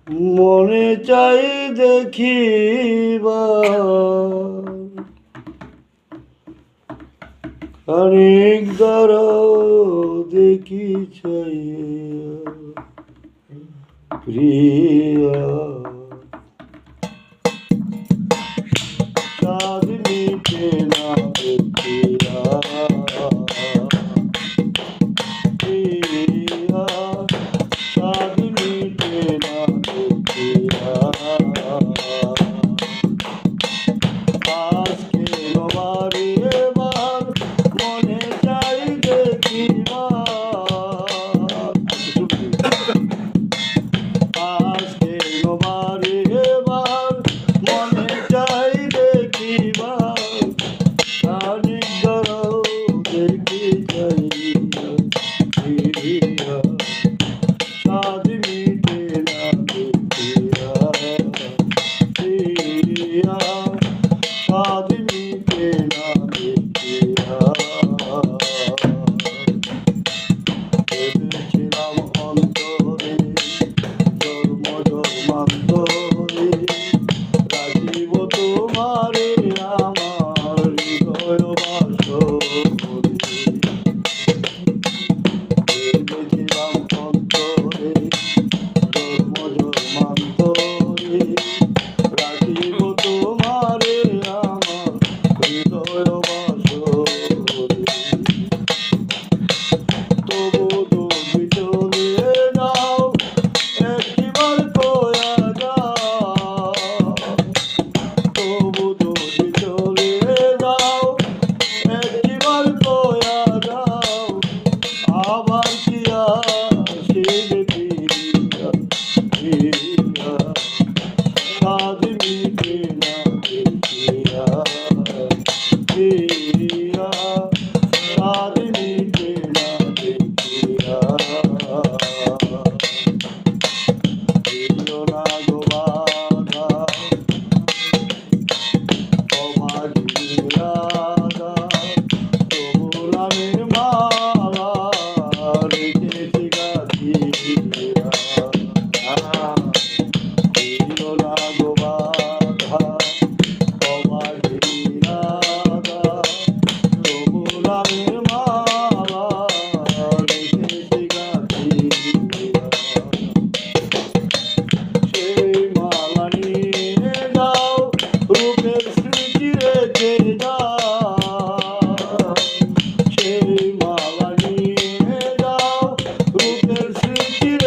মনে চাই দেখিবার খানিক দাঁড়াও দেখি চাই প্রিয়া চাঁদ নিতে না দেখিয়া প্রিয়া চাঁদ নিতে না দেখিয়া আজকে নবারি এবার মনে চাই দেখিবার আজকে নবারি এবার মনে চাই দেখিবার খানিক দাঁড়াও দেখি চাই প্রিয়া চাঁদ